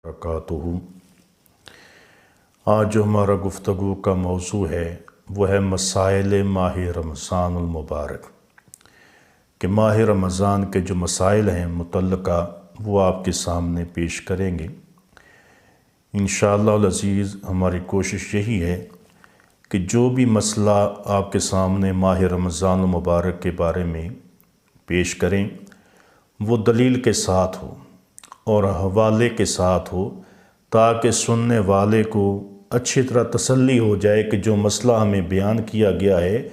وبرکاتہ۔ آج جو ہمارا گفتگو کا موضوع ہے وہ ہے مسائل ماہ رمضان المبارک، کہ ماہ رمضان کے جو مسائل ہیں متعلقہ وہ آپ کے سامنے پیش کریں گے۔ انشاءاللہ العزیز ہماری کوشش یہی ہے کہ جو بھی مسئلہ آپ کے سامنے ماہ رمضان المبارک کے بارے میں پیش کریں وہ دلیل کے ساتھ ہو اور حوالے کے ساتھ ہو، تاکہ سننے والے کو اچھی طرح تسلی ہو جائے کہ جو مسئلہ ہمیں بیان کیا گیا ہے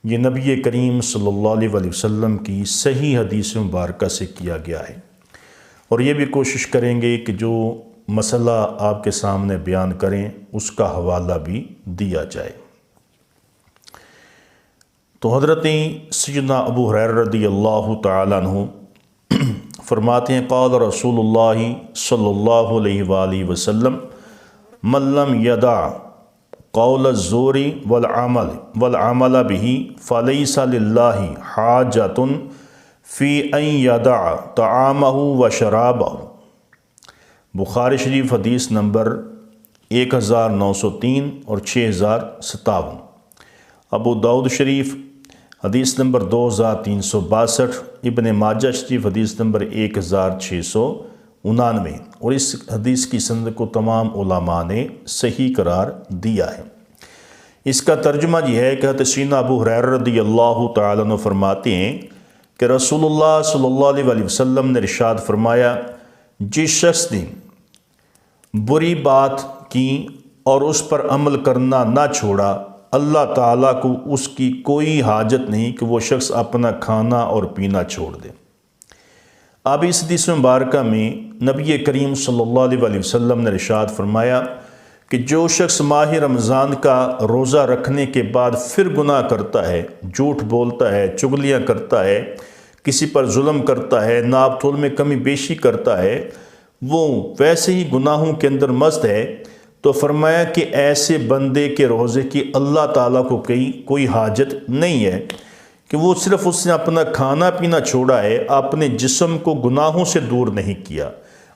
یہ نبی کریم صلی اللہ علیہ وسلم کی صحیح حدیث مبارکہ سے کیا گیا ہے۔ اور یہ بھی کوشش کریں گے کہ جو مسئلہ آپ کے سامنے بیان کریں اس کا حوالہ بھی دیا جائے۔ تو حضرت سیدنا ابو ہریرہ رضی اللہ تعالیٰ عنہ فرماتے ہیں، قال رسول اللہ صلی اللہ علیہ وآلہ وسلم من لم یدع قول الزور والعمل به فلیس للہ حاجۃ فی ان یدع طعامہ وشرابہ۔ بخاری شریف حدیث نمبر 1903 اور 6057، ابو داؤد شریف حدیث نمبر 2362، ابن ماجہ شریف حدیث نمبر 1699، اور اس حدیث کی سند کو تمام علماء نے صحیح قرار دیا ہے۔ اس کا ترجمہ یہ ہے کہ حضرت سیدنا ابو ہریرہ رضی اللہ تعالیٰ عنہ فرماتے ہیں کہ رسول اللہ صلی اللہ علیہ وسلم نے ارشاد فرمایا، جس شخص نے بری بات کی اور اس پر عمل کرنا نہ چھوڑا، اللہ تعالیٰ کو اس کی کوئی حاجت نہیں کہ وہ شخص اپنا کھانا اور پینا چھوڑ دے۔ اب اس حدیث مبارکہ میں نبی کریم صلی اللہ علیہ وسلم نے ارشاد فرمایا کہ جو شخص ماہ رمضان کا روزہ رکھنے کے بعد پھر گناہ کرتا ہے، جھوٹ بولتا ہے، چغلیاں کرتا ہے، کسی پر ظلم کرتا ہے، ناپ تول میں کمی بیشی کرتا ہے، وہ ویسے ہی گناہوں کے اندر مست ہے، تو فرمایا کہ ایسے بندے کے روزے کی اللہ تعالیٰ کو کوئی حاجت نہیں ہے، کہ وہ صرف اس نے اپنا کھانا پینا چھوڑا ہے، اپنے جسم کو گناہوں سے دور نہیں کیا،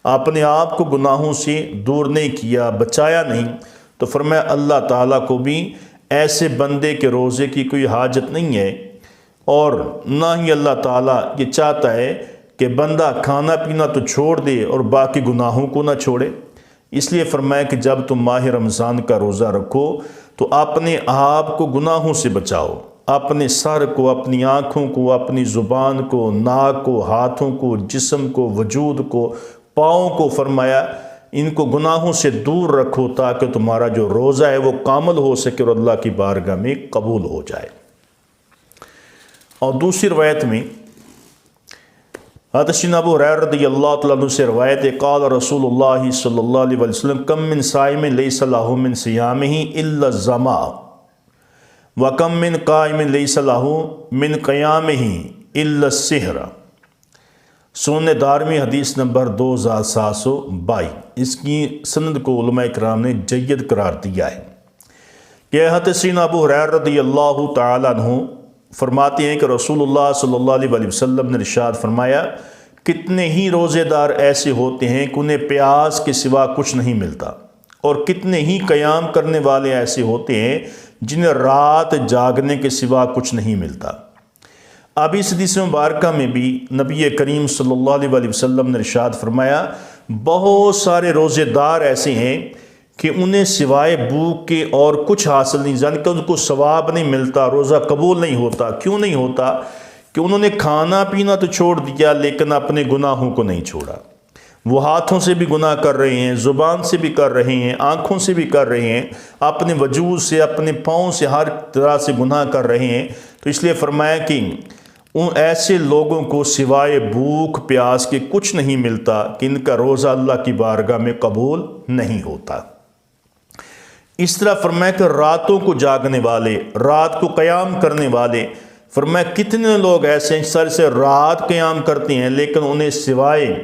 اپنے آپ کو گناہوں سے دور نہیں کیا، بچایا نہیں، تو فرمایا اللہ تعالیٰ کو بھی ایسے بندے کے روزے کی کوئی حاجت نہیں ہے، اور نہ ہی اللہ تعالیٰ یہ چاہتا ہے کہ بندہ کھانا پینا تو چھوڑ دے اور باقی گناہوں کو نہ چھوڑے۔ اس لیے فرمایا کہ جب تم ماہ رمضان کا روزہ رکھو تو اپنے آپ کو گناہوں سے بچاؤ، اپنے سر کو، اپنی آنکھوں کو، اپنی زبان کو، ناک کو، ہاتھوں کو، جسم کو، وجود کو، پاؤں کو، فرمایا ان کو گناہوں سے دور رکھو تاکہ تمہارا جو روزہ ہے وہ کامل ہو سکے اور اللہ کی بارگاہ میں قبول ہو جائے۔ اور دوسری روایت میں حضرت سیدنا ابو ہریرہ رضی اللہ تعالیٰ عنہ سے روایت ہے، قال رسول اللہ صلی اللہ علیہ وسلم کم من صائم لیس لہ من صیامہ الا الظما وکم من قائم لیس لہ من قیامہ الا السحر۔ سنن دارمی حدیث نمبر 2722، اس کی سند کو علماء کرام نے جید قرار دیا ہے۔ کہ حضرت سیدنا ابو ہریرہ رضی اللہ تعالیٰ عنہ فرماتے ہیں کہ رسول اللہ صلی اللہ علیہ وسلم نے ارشاد فرمایا، کتنے ہی روزے دار ایسے ہوتے ہیں کہ انہیں پیاس کے سوا کچھ نہیں ملتا، اور کتنے ہی قیام کرنے والے ایسے ہوتے ہیں جنہیں رات جاگنے کے سوا کچھ نہیں ملتا۔ اب اس حدیث مبارکہ میں بھی نبی کریم صلی اللہ علیہ وسلم نے ارشاد فرمایا، بہت سارے روزے دار ایسے ہیں کہ انہیں سوائے بھوک کے اور کچھ حاصل نہیں، یعنی کہ ان کو ثواب نہیں ملتا، روزہ قبول نہیں ہوتا۔ کیوں نہیں ہوتا؟ کہ انہوں نے کھانا پینا تو چھوڑ دیا لیکن اپنے گناہوں کو نہیں چھوڑا۔ وہ ہاتھوں سے بھی گناہ کر رہے ہیں، زبان سے بھی کر رہے ہیں، آنکھوں سے بھی کر رہے ہیں، اپنے وجود سے، اپنے پاؤں سے، ہر طرح سے گناہ کر رہے ہیں۔ تو اس لیے فرمایا کہ ان ایسے لوگوں کو سوائے بھوک پیاس کے کچھ نہیں ملتا کہ ان کا روزہ اللہ کی بارگاہ میں قبول نہیں ہوتا۔ اس طرح فرمایا کہ راتوں کو جاگنے والے، رات کو قیام کرنے والے، فرمایا کتنے لوگ ایسے ہیں سر سے رات قیام کرتے ہیں لیکن انہیں سوائے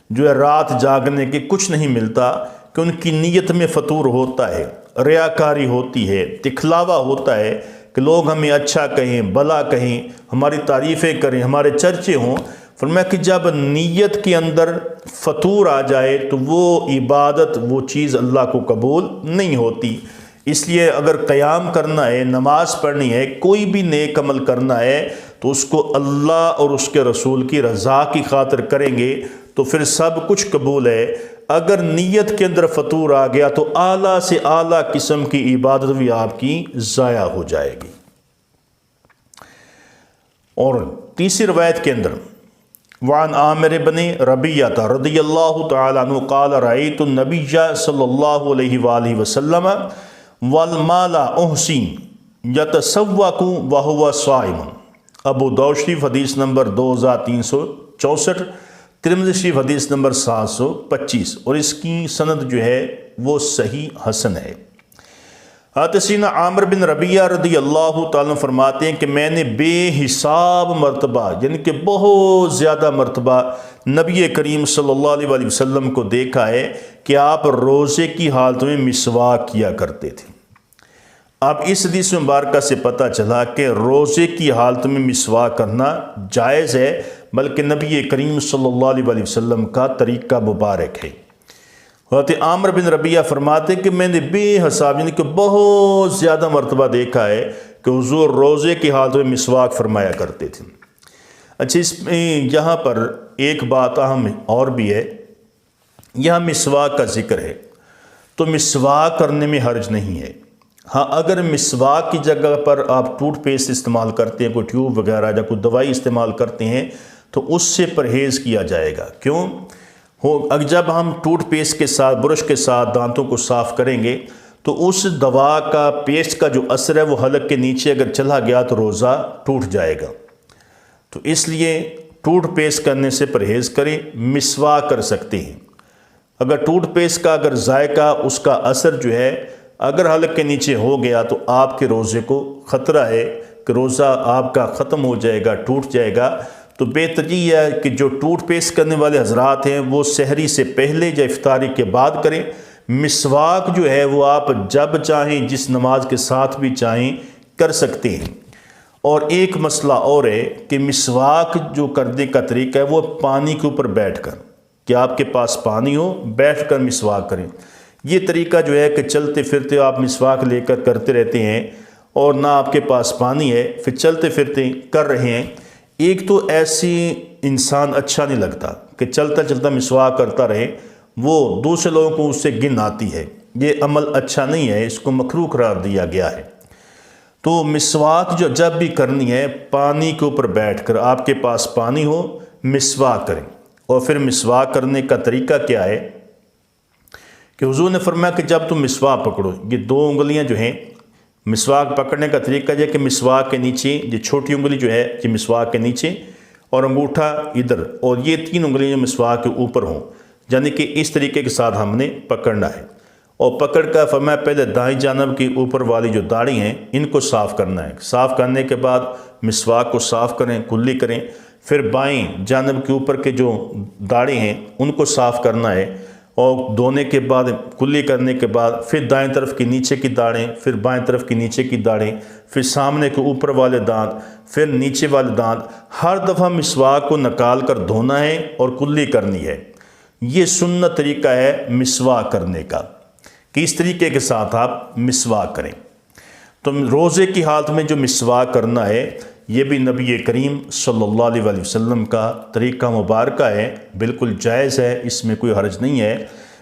جو ہے رات جاگنے کے کچھ نہیں ملتا، کہ ان کی نیت میں فطور ہوتا ہے، ریاکاری ہوتی ہے، دکھلاوا ہوتا ہے کہ لوگ ہمیں اچھا کہیں، بھلا کہیں، ہماری تعریفیں کریں، ہمارے چرچے ہوں۔ فرمایا کہ جب نیت کے اندر فطور آ جائے تو وہ عبادت، وہ چیز اللہ کو قبول نہیں ہوتی۔ اس لیے اگر قیام کرنا ہے، نماز پڑھنی ہے، کوئی بھی نیک عمل کرنا ہے تو اس کو اللہ اور اس کے رسول کی رضا کی خاطر کریں گے تو پھر سب کچھ قبول ہے۔ اگر نیت کے اندر فطور آ گیا تو اعلیٰ سے اعلیٰ قسم کی عبادت بھی آپ کی ضائع ہو جائے گی۔ اور تیسری روایت کے اندر وعن عامر بن ربیعہ رضی اللہ تعالیٰ عنہ قال رأیت النبی صلی اللہ علیہ وآلہ وسلم والمال احسین یتسوق وہو صائم۔ ابو داؤد شریف حدیث نمبر 2364، ترمذی شریف حدیث نمبر 725، اور اس کی سند جو ہے وہ صحیح حسن ہے۔ سیدنا عامر بن ربیعہ رضی اللہ تعالیٰ فرماتے ہیں کہ میں نے بے حساب مرتبہ، یعنی کہ بہت زیادہ مرتبہ نبی کریم صلی اللہ علیہ وآلہ وسلم کو دیکھا ہے کہ آپ روزے کی حالت میں مسواک کیا کرتے تھے۔ اب اس حدیث مبارکہ سے پتہ چلا کہ روزے کی حالت میں مسواک کرنا جائز ہے، بلکہ نبی کریم صلی اللہ علیہ وآلہ وسلم کا طریقہ مبارک ہے۔ حضرت عامر بن ربیعہ فرماتے کہ میں نے بے حساب، یعنی کہ بہت زیادہ مرتبہ دیکھا ہے کہ حضور روزے کی حالت میں مسواک فرمایا کرتے تھے۔ اچھا، اس میں یہاں پر ایک بات اہم اور بھی ہے، یہاں مسواک کا ذکر ہے تو مسواک کرنے میں حرج نہیں ہے۔ ہاں، اگر مسواک کی جگہ پر آپ ٹوتھ پیسٹ استعمال کرتے ہیں، کوئی ٹیوب وغیرہ یا کوئی دوائی استعمال کرتے ہیں تو اس سے پرہیز کیا جائے گا۔ کیوں؟ جب ہم ٹوتھ پیسٹ کے ساتھ، برش کے ساتھ دانتوں کو صاف کریں گے تو اس دوا کا، پیسٹ کا جو اثر ہے وہ حلق کے نیچے اگر چلا گیا تو روزہ ٹوٹ جائے گا۔ تو اس لیے ٹوتھ پیسٹ کرنے سے پرہیز کریں، مسواک کر سکتے ہیں۔ اگر ٹوتھ پیسٹ کا اگر ذائقہ، اس کا اثر جو ہے اگر حلق کے نیچے ہو گیا تو آپ کے روزے کو خطرہ ہے کہ روزہ آپ کا ختم ہو جائے گا، ٹوٹ جائے گا۔ تو بہتر یہ ہے کہ جو ٹوتھ پیسٹ کرنے والے حضرات ہیں وہ سحری سے پہلے یا افطاری کے بعد کریں۔ مسواک جو ہے وہ آپ جب چاہیں، جس نماز کے ساتھ بھی چاہیں کر سکتے ہیں۔ اور ایک مسئلہ اور ہے کہ مسواک جو کرنے کا طریقہ ہے وہ پانی کے اوپر بیٹھ کر، کہ آپ کے پاس پانی ہو، بیٹھ کر مسواک کریں۔ یہ طریقہ جو ہے کہ چلتے پھرتے آپ مسواک لے کر کرتے رہتے ہیں اور نہ آپ کے پاس پانی ہے، پھر چلتے پھرتے کر رہے ہیں۔ ایک تو ایسی انسان اچھا نہیں لگتا کہ چلتا چلتا مسواک کرتا رہے، وہ دوسرے لوگوں کو اس سے گن آتی ہے، یہ عمل اچھا نہیں ہے، اس کو مکروہ قرار دیا گیا ہے۔ تو مسواک جو جب بھی کرنی ہے پانی کے اوپر بیٹھ کر، آپ کے پاس پانی ہو، مسواک کریں۔ اور پھر مسواک کرنے کا طریقہ کیا ہے کہ حضور نے فرمایا کہ جب تم مسواک پکڑو، یہ 2 انگلیاں جو ہیں، مسواک پکڑنے کا طریقہ یہ ہے کہ مسواک کے نیچے یہ چھوٹی انگلی جو ہے یہ مسواک کے نیچے اور انگوٹھا ادھر، اور یہ 3 انگلیاں جو مسواک کے اوپر ہوں، یعنی کہ اس طریقے کے ساتھ ہم نے پکڑنا ہے۔ اور پکڑ کر فرمایا پہلے دائیں جانب کی اوپر والی جو داڑھی ہیں ان کو صاف کرنا ہے۔ صاف کرنے کے بعد مسواک کو صاف کریں، کلی کریں، پھر بائیں جانب کے اوپر کے جو داڑھی ہیں ان کو صاف کرنا ہے، اور دھونے کے بعد، کلی کرنے کے بعد پھر دائیں طرف کی نیچے کی داڑھیں، پھر بائیں طرف کی نیچے کی داڑھیں، پھر سامنے کے اوپر والے دانت، پھر نیچے والے دانت، ہر دفعہ مسواک کو نکال کر دھونا ہے اور کلی کرنی ہے۔ یہ سنت طریقہ ہے مسواک کرنے کا کہ اس طریقے کے ساتھ آپ مسواک کریں۔ تو روزے کی حالت میں جو مسواک کرنا ہے یہ بھی نبی کریم صلی اللہ علیہ وآلہ وسلم کا طریقہ مبارکہ ہے، بالکل جائز ہے، اس میں کوئی حرج نہیں ہے۔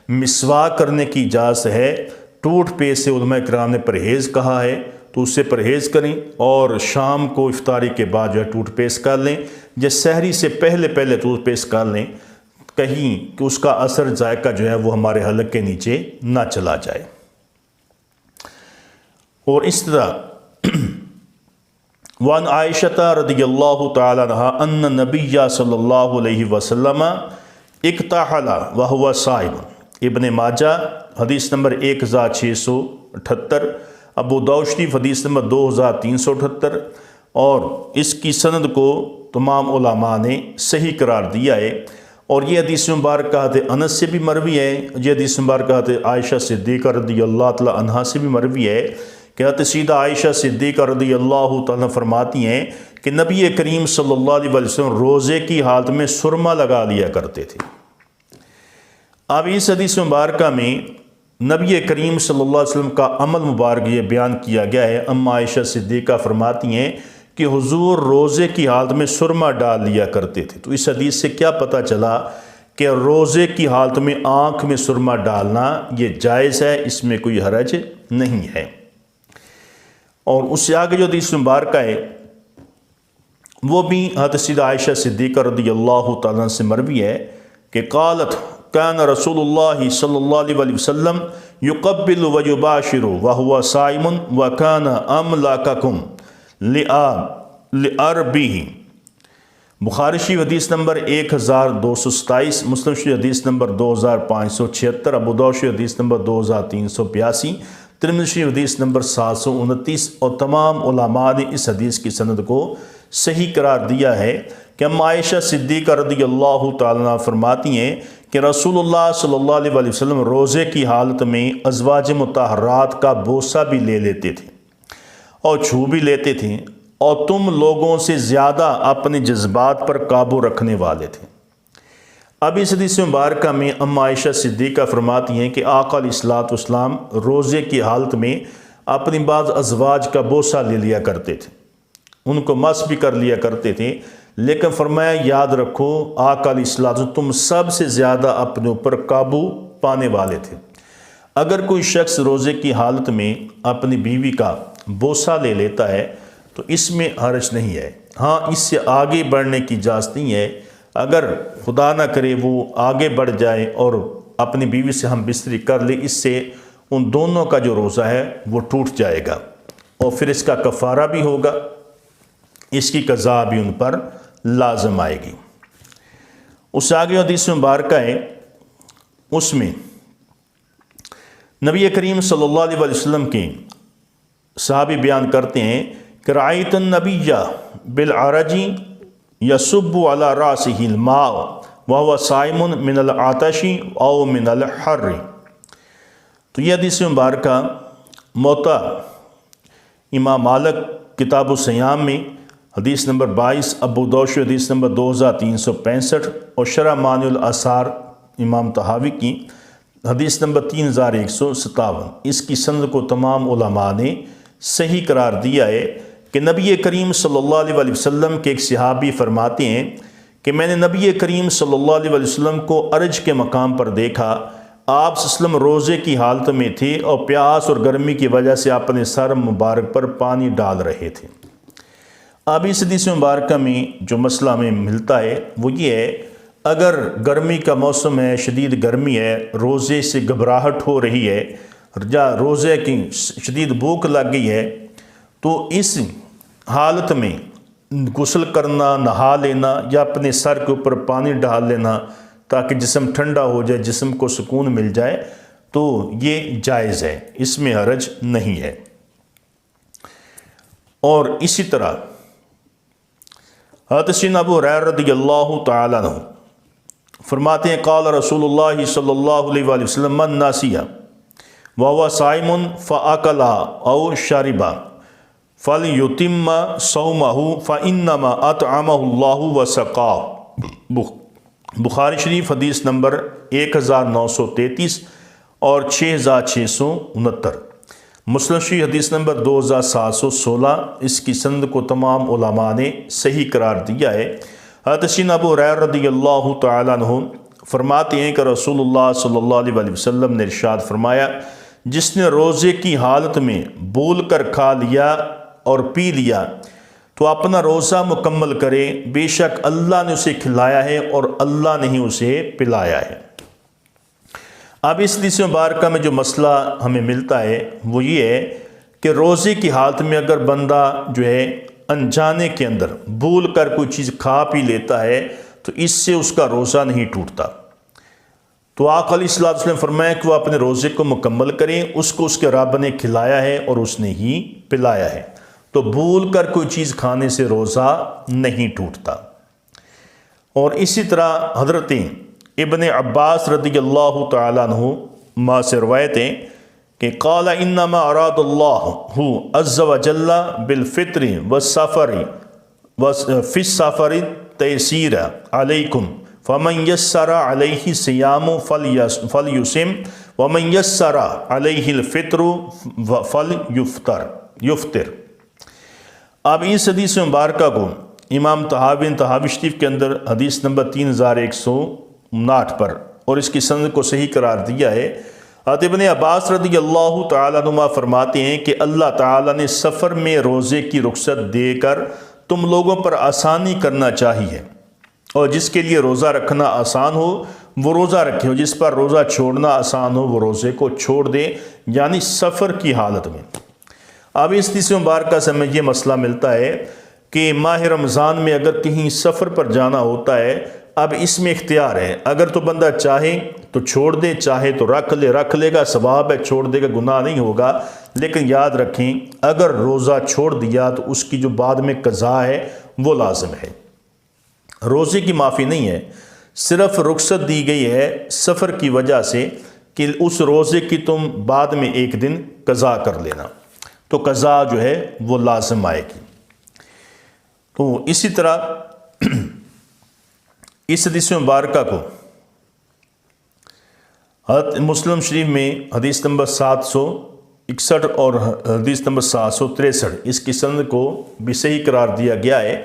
مسواک کرنے کی اجازت ہے۔ ٹوتھ پیسٹ سے علماء کرام نے پرہیز کہا ہے تو اس سے پرہیز کریں، اور شام کو افطاری کے بعد جو ہے ٹوتھ پیسٹ کر لیں، یا سحری سے پہلے ٹوتھ پیسٹ کر لیں، کہیں کہ اس کا اثر ذائقہ جو ہے وہ ہمارے حلق کے نیچے نہ چلا جائے۔ اور اس طرح وعن عائشہ رضی اللہ تعالی عنہا ان نبی صلی اللہ علیہ وسلم اکتحل وہو صائم۔ ابن ماجہ حدیث نمبر 1678، ابو داؤد شریف حدیث نمبر 2378، اور اس کی سند کو تمام علماء نے صحیح قرار دیا ہے۔ اور یہ حدیث مبارکہ حضرت انس سے بھی مروی ہے، یہ حدیث مبارکہ حضرت عائشہ صدیقہ رضی اللہ تعالی عنہا سے بھی مروی ہے کہ حضرت سیدہ عائشہ صدیقہ رضی اللہ تعالیٰ فرماتی ہیں کہ نبی کریم صلی اللہ علیہ وسلم روزے کی حالت میں سرما لگا لیا کرتے تھے۔ اب اس حدیث مبارکہ میں نبی کریم صلی اللہ علیہ وسلم کا عمل مبارک یہ بیان کیا گیا ہے۔ اما عائشہ صدیقہ فرماتی ہیں کہ حضور روزے کی حالت میں سرما ڈال لیا کرتے تھے۔ تو اس حدیث سے کیا پتہ چلا کہ روزے کی حالت میں آنکھ میں سرما ڈالنا یہ جائز ہے، اس میں کوئی حرج نہیں ہے۔ اور اس سے آگے جو حدیث مبارکہ ہے وہ بھی حضرت سیدہ عائشہ صدیقہ رضی اللہ تعالیٰ سے مروی ہے کہ قالت کان رسول اللہ صلی اللہ علیہ وسلم یقبل ویباشر وہو صائم وکان املاککم لعربہ۔ بخاری شریف حدیث نمبر 1227، مسلم شریف حدیث نمبر 2576، ابو داؤد شریف حدیث نمبر 2382، ترمذی شریف حدیث نمبر 729، اور تمام علماء نے اس حدیث کی سند کو صحیح قرار دیا ہے کہ اما عائشہ صدیقہ رضی اللہ تعالیٰ فرماتی ہیں کہ رسول اللہ صلی اللہ علیہ وسلم روزے کی حالت میں ازواج مطہرات کا بوسہ بھی لے لیتے تھے اور چھو بھی لیتے تھے، اور تم لوگوں سے زیادہ اپنے جذبات پر قابو رکھنے والے تھے۔ اب اس حدیث مبارکہ میں اما عائشہ صدیقہ فرماتی ہیں کہ آقا علیہ الصلوۃ والسلام روزے کی حالت میں اپنی بعض ازواج کا بوسہ لے لیا کرتے تھے، ان کو مس بھی کر لیا کرتے تھے، لیکن فرمایا یاد رکھو آقا علیہ الصلوۃ والسلام تم سب سے زیادہ اپنے اوپر قابو پانے والے تھے۔ اگر کوئی شخص روزے کی حالت میں اپنی بیوی کا بوسہ لے لیتا ہے تو اس میں حرج نہیں ہے، ہاں اس سے آگے بڑھنے کی اجازت نہیں ہے۔ اگر خدا نہ کرے وہ آگے بڑھ جائے اور اپنی بیوی سے ہم بستری کر لے، اس سے ان دونوں کا جو روزہ ہے وہ ٹوٹ جائے گا، اور پھر اس کا کفارہ بھی ہوگا، اس کی قضا بھی ان پر لازم آئے گی۔ اس سے آگے حدیث مبارکہ ہے، اس میں نبی کریم صلی اللہ علیہ وسلم کے صحابی بیان کرتے ہیں کہ رأیت النبی بالعرج یصب علی رأسہ الماء وهو صائم من العطش او من الحر۔ تو یہ حدیث مبارکہ موطا امام مالک کتاب الصیام میں حدیث نمبر 22، ابو داؤد حدیث نمبر 2365، اور شرح معنی الاثار امام طحاوی کی حدیث نمبر 3157، اس کی سند کو تمام علماء نے صحیح قرار دیا ہے کہ نبی کریم صلی اللہ علیہ وسلم کے ایک صحابی فرماتے ہیں کہ میں نے نبی کریم صلی اللہ علیہ وسلم کو عرج کے مقام پر دیکھا، آپ صلی اللہ علیہ وسلم روزے کی حالت میں تھے اور پیاس اور گرمی کی وجہ سے اپنے سر مبارک پر پانی ڈال رہے تھے۔ اب اس حدیث مبارکہ میں جو مسئلہ ہمیں ملتا ہے وہ یہ ہے، اگر گرمی کا موسم ہے، شدید گرمی ہے، روزے سے گھبراہٹ ہو رہی ہے یا روزے کی شدید بھوک لگ گئی ہے، تو اس حالت میں غسل کرنا، نہا لینا یا اپنے سر کے اوپر پانی ڈال لینا تاکہ جسم ٹھنڈا ہو جائے، جسم کو سکون مل جائے، تو یہ جائز ہے، اس میں حرج نہیں ہے۔ اور اسی طرح حضرت سیدنا ابو ہریرہ رضی اللہ تعالیٰ عنہ فرماتے ہیں قال رسول اللہ صلی اللہ علیہ وآلہ وسلم من ناسیہ وهو صائم فاکل او شرب فلیتم صومہ فانما اطعمہ اللہ وسقاہ۔ بخاری شریف حدیث نمبر 1933 اور 6669، مسلم شریف حدیث نمبر 2716، اس کی سند کو تمام علماء نے صحیح قرار دیا ہے۔ حضرت سیدنا ابو ہریرہ رضی اللہ تعالیٰ عنہ فرماتے ہیں کہ رسول اللہ صلی اللہ علیہ وسلم نے ارشاد فرمایا، جس نے روزے کی حالت میں بھول کر کھا لیا اور پی لیا تو اپنا روزہ مکمل کرے، بے شک اللہ نے اسے کھلایا ہے اور اللہ نے ہی اسے پلایا ہے۔ اب اس حدیث مبارکہ میں جو مسئلہ ہمیں ملتا ہے وہ یہ ہے کہ روزے کی حالت میں اگر بندہ جو ہے انجانے کے اندر بھول کر کوئی چیز کھا پی لیتا ہے تو اس سے اس کا روزہ نہیں ٹوٹتا، تو آقا علیہ الصلوۃ والسلام فرمایا کہ وہ اپنے روزے کو مکمل کریں، اس کو اس کے رب نے کھلایا ہے اور اس نے ہی پلایا ہے، تو بھول کر کوئی چیز کھانے سے روزہ نہیں ٹوٹتا۔ اور اسی طرح حضرت ابن عباس رضی اللہ تعالیٰ عنہ سے روایت ہے کہ قال انما اراد اللہ عز وجل بالفطر والسفر وفی السفر تیسیر علیکم فمن یسر علیہ صیام فلیصم ومن یسر علیہ الفطر فلیفطر۔ اب اس حدیث مبارکہ کو امام طحاوی نے طحاوی شریف کے اندر حدیث نمبر 3159 پر اور اس کی سند کو صحیح قرار دیا ہے۔ حضرت ابن عباس رضی اللہ تعالیٰ عنہ فرماتے ہیں کہ اللہ تعالیٰ نے سفر میں روزے کی رخصت دے کر تم لوگوں پر آسانی کرنا چاہیے، اور جس کے لیے روزہ رکھنا آسان ہو وہ روزہ رکھے، اور جس پر روزہ چھوڑنا آسان ہو وہ روزے کو چھوڑ دے، یعنی سفر کی حالت میں۔ اب اس حدیث مبارکہ سے ہمیں یہ مسئلہ ملتا ہے کہ ماہ رمضان میں اگر کہیں سفر پر جانا ہوتا ہے، اب اس میں اختیار ہے، اگر تو بندہ چاہے تو چھوڑ دے، چاہے تو رکھ لے گا، ثواب ہے، چھوڑ دے گا، گناہ نہیں ہوگا۔ لیکن یاد رکھیں اگر روزہ چھوڑ دیا تو اس کی جو بعد میں قضا ہے وہ لازم ہے، روزے کی معافی نہیں ہے، صرف رخصت دی گئی ہے سفر کی وجہ سے کہ اس روزے کی تم بعد میں ایک دن قضا کر لینا، تو قضا جو ہے وہ لازم آئے گی۔ تو اسی طرح اس حدیث مبارکہ کو حضرت مسلم شریف میں حدیث نمبر 761 اور حدیث نمبر 763 اس کی سند کو بھی صحیح قرار دیا گیا ہے۔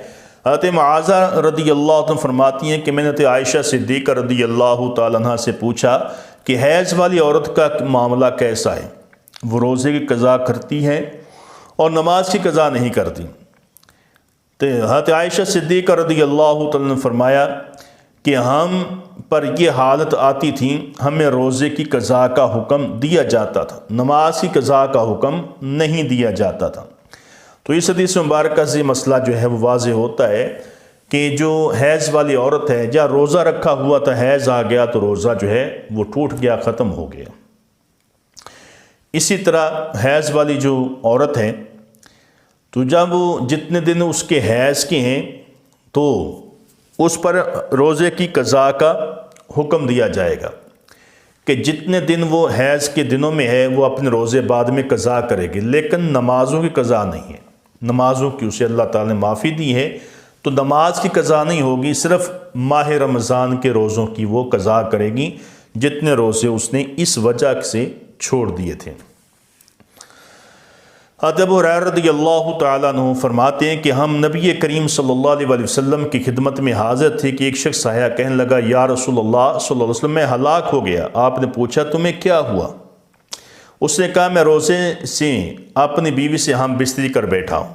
حضرت معاذہ رضی اللہ عنہ فرماتی ہیں کہ میں نے عائشہ صدیقہ رضی اللہ تعالیٰ عنہ سے پوچھا کہ حیض والی عورت کا معاملہ کیسا ہے، وہ روزے کی قضا کرتی ہے اور نماز کی قضا نہیں کرتی؟ تو حضرت عائشہ صدیقہ رضی اللہ تعالیٰ نے فرمایا کہ ہم پر یہ حالت آتی تھی، ہمیں روزے کی قضا کا حکم دیا جاتا تھا، نماز کی قضا کا حکم نہیں دیا جاتا تھا۔ تو اس حدیث مبارکہ سے مسئلہ جو ہے وہ واضح ہوتا ہے کہ جو حیض والی عورت ہے، یا روزہ رکھا ہوا تھا، حیض آ گیا تو روزہ جو ہے وہ ٹوٹ گیا، ختم ہو گیا۔ اسی طرح حیض والی جو عورت ہے تو جب وہ جتنے دن اس کے حیض کے ہیں تو اس پر روزے کی قضا کا حکم دیا جائے گا کہ جتنے دن وہ حیض کے دنوں میں ہے وہ اپنے روزے بعد میں قضا کرے گی، لیکن نمازوں کی قضا نہیں ہے، نمازوں کی اسے اللہ تعالیٰ نے معافی دی ہے، تو نماز کی قضا نہیں ہوگی، صرف ماہ رمضان کے روزوں کی وہ قضا کرے گی جتنے روزے اس نے اس وجہ سے چھوڑ دیے تھے۔ حضرت ابو ہریرہ رضی اللہ تعالیٰ عنہ فرماتے ہیں کہ ہم نبی کریم صلی اللہ علیہ وسلم کی خدمت میں حاضر تھے کہ ایک شخص آیا، کہنے لگا یا رسول اللہ صلی اللہ علیہ وسلم میں ہلاک ہو گیا۔ آپ نے پوچھا تمہیں کیا ہوا؟ اس نے کہا میں روزے سے اپنی بیوی سے ہم بستری کر بیٹھا ہوں۔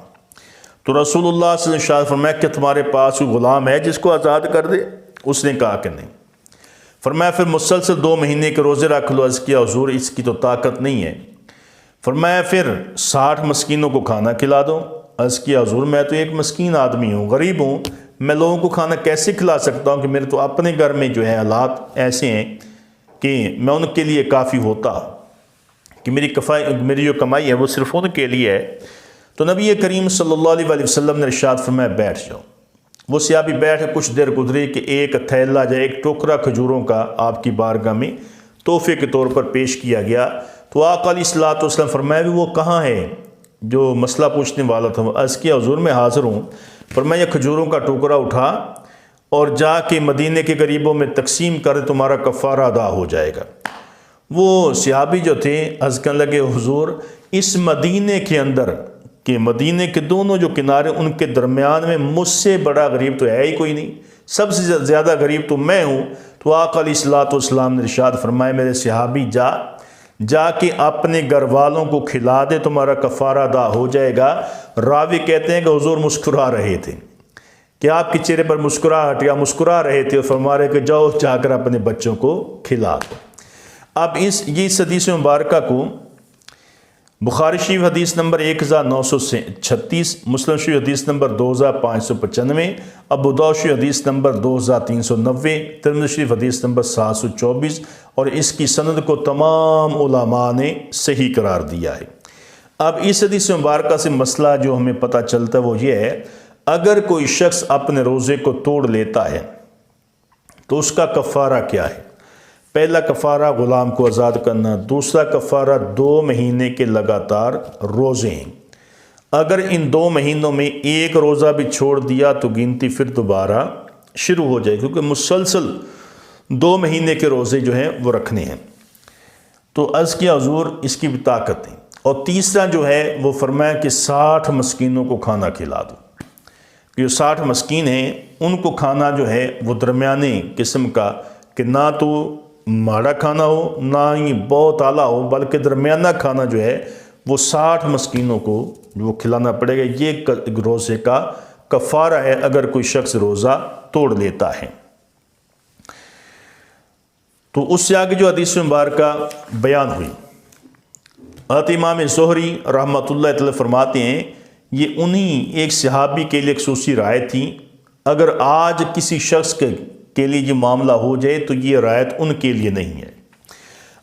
تو رسول اللہ صلی اللہ علیہ وسلم فرمایا کہ تمہارے پاس کوئی غلام ہے جس کو آزاد کر دے؟ اس نے کہا کہ نہیں۔ فرمایا پھر مسلسل 2 مہینے کے روزے رکھ لو۔ عرض کیا حضور اس کی تو طاقت نہیں ہے۔ فرمایا پھر 60 مسکینوں کو کھانا کھلا دو۔ عرض کیا حضور میں تو ایک مسکین آدمی ہوں، غریب ہوں، میں لوگوں کو کھانا کیسے کھلا سکتا ہوں کہ میرے تو اپنے گھر میں جو ہے حالات ایسے ہیں کہ میں ان کے لیے کافی ہوتا کہ میری جو کمائی ہے وہ صرف ان کے لیے ہے۔ تو نبی کریم صلی اللہ علیہ وسلم نے ارشاد فرمایا بیٹھ جاؤ۔ وہ صحابی بیٹھے، کچھ دیر گزری کہ ایک تھیلا یا ایک ٹوکرا کھجوروں کا آپ کی بارگاہ میں تحفے کے طور پر پیش کیا گیا۔ تو آقا علیہ الصلوۃ والسلام فرمایا وہ کہاں ہے جو مسئلہ پوچھنے والا تھا؟ عرض کیا حضور میں حاضر ہوں۔ فرمایا کھجوروں کا ٹکڑا اٹھا اور جا کے مدینے کے غریبوں میں تقسیم کر، تمہارا کفارہ ادا ہو جائے گا۔ وہ صحابی جو تھے عرض کرنے لگے حضور اس مدینے کے اندر کہ مدینے کے دونوں جو کنارے ان کے درمیان میں مجھ سے بڑا غریب تو ہے ہی کوئی نہیں، سب سے زیادہ غریب تو میں ہوں۔ تو آقا علیہ الصلوۃ والسلام نے ارشاد فرمایا میرے صحابی جا کے اپنے گھر والوں کو کھلا دے، تمہارا کفارہ ادا ہو جائے گا۔ راوی کہتے ہیں کہ حضور مسکرا رہے تھے کہ آپ کے چہرے پر مسکراہٹ یا مسکرا رہے تھے، اور فرما رہے کہ جاؤ جا کر اپنے بچوں کو کھلا دو۔ اب یہ حدیث مبارکہ کو بخاری شریف حدیث نمبر 1936، مسلم شریف حدیث نمبر 2595، ابو داؤد شریف حدیث نمبر 2390، ترمذی شریف حدیث نمبر 724، اور اس کی سند کو تمام علماء نے صحیح قرار دیا ہے۔ اب اس حدیث مبارکہ سے مسئلہ جو ہمیں پتہ چلتا ہے وہ یہ ہے، اگر کوئی شخص اپنے روزے کو توڑ لیتا ہے تو اس کا کفارہ کیا ہے؟ پہلا کفارہ غلام کو آزاد کرنا، دوسرا کفارہ 2 مہینے کے لگاتار روزے ہیں۔ اگر ان 2 مہینوں میں ایک روزہ بھی چھوڑ دیا تو گنتی پھر دوبارہ شروع ہو جائے، کیونکہ مسلسل 2 مہینے کے روزے جو ہیں وہ رکھنے ہیں۔ تو عرض کیا حضور اس کی بھی طاقت ہے۔ اور تیسرا جو ہے وہ فرمایا کہ 60 مسکینوں کو کھانا کھلا دو۔ جو 60 مسکین ہیں ان کو کھانا جو ہے وہ درمیانے قسم کا، کہ نہ تو ماڑا کھانا ہو نہ ہی بہت اعلیٰ ہو، بلکہ درمیانہ کھانا جو ہے وہ 60 مسکینوں کو وہ کھلانا پڑے گا۔ یہ روزے کا کفارہ ہے اگر کوئی شخص روزہ توڑ لیتا ہے۔ تو اس سے آگے جو حدیث مبارکہ بیان ہوئی، حضرت امام زہری رحمۃ اللہ تعالی فرماتے ہیں یہ انہی ایک صحابی کے لیے خصوصی رعایت تھی، اگر آج کسی شخص کے لیے یہ معاملہ ہو جائے تو یہ رعایت ان کے لیے نہیں ہے۔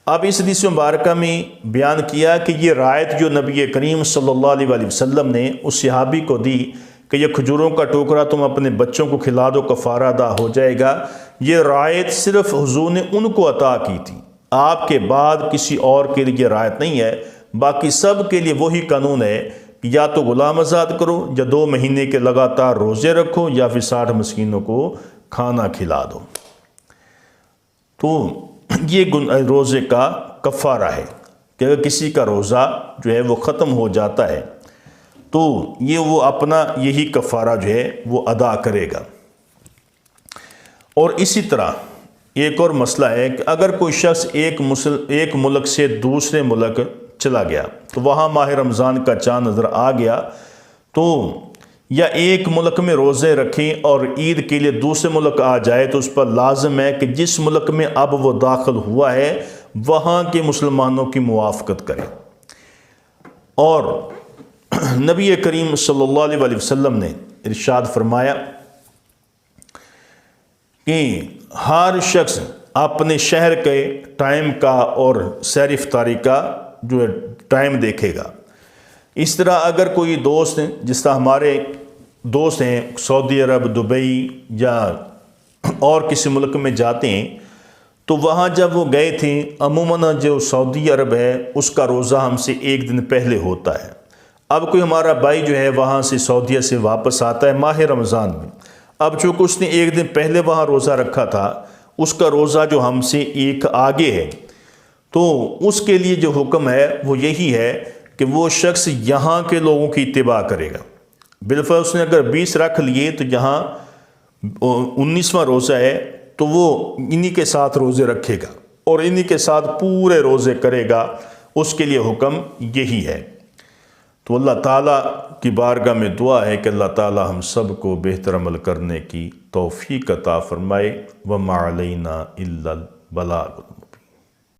اب اس حدیث مبارکہ میں بیان کیا کہ یہ رعایت جو نبی کریم صلی اللہ علیہ وسلم نے اس صحابی کو دی کہ یہ کھجوروں کا ٹوکرا تم اپنے بچوں کو کھلا دو، کفارہ ادا ہو جائے گا، یہ رعایت صرف حضور نے ان کو عطا کی تھی، آپ کے بعد کسی اور کے لیے یہ رعایت نہیں ہے۔ باقی سب کے لیے وہی قانون ہے کہ یا تو غلام آزاد کرو، یا 2 مہینے کے لگاتار روزے رکھو، یا پھر 60 مسکینوں کو کھانا کھلا دو۔ تو یہ روزے کا کفارہ ہے کہ اگر کسی کا روزہ جو ہے وہ ختم ہو جاتا ہے تو یہ وہ اپنا یہی کفارہ جو ہے وہ ادا کرے گا۔ اور اسی طرح ایک اور مسئلہ ہے کہ اگر کوئی شخص ایک ملک سے دوسرے ملک چلا گیا تو وہاں ماہ رمضان کا چاند نظر آ گیا، تو یا ایک ملک میں روزے رکھیں اور عید کے لیے دوسرے ملک آ جائے تو اس پر لازم ہے کہ جس ملک میں اب وہ داخل ہوا ہے وہاں کے مسلمانوں کی موافقت کرے۔ اور نبی کریم صلی اللہ علیہ وسلم نے ارشاد فرمایا کہ ہر شخص اپنے شہر کے ٹائم کا اور سحر افطاری کا جو ہے ٹائم دیکھے گا۔ اس طرح اگر کوئی دوست جس طرح ہمارے دوست ہیں سعودی عرب، دبئی یا اور کسی ملک میں جاتے ہیں تو وہاں جب وہ گئے تھے عموماً جو سعودی عرب ہے اس کا روزہ ہم سے 1 دن پہلے ہوتا ہے۔ اب کوئی ہمارا بھائی جو ہے وہاں سے سعودیہ سے واپس آتا ہے ماہ رمضان میں، اب چونکہ اس نے 1 دن پہلے وہاں روزہ رکھا تھا، اس کا روزہ جو ہم سے 1 آگے ہے، تو اس کے لیے جو حکم ہے وہ یہی ہے کہ وہ شخص یہاں کے لوگوں کی اتباع کرے گا۔ بالفرض اس نے اگر 20 رکھ لیے تو یہاں 19واں روزہ ہے تو وہ انہی کے ساتھ روزے رکھے گا اور انہی کے ساتھ پورے روزے کرے گا، اس کے لیے حکم یہی ہے۔ تو اللہ تعالیٰ کی بارگاہ میں دعا ہے کہ اللہ تعالیٰ ہم سب کو بہتر عمل کرنے کی توفیق عطا فرمائے۔ وَمَا عَلَيْنَا إِلَّا الْبَلَاغُ۔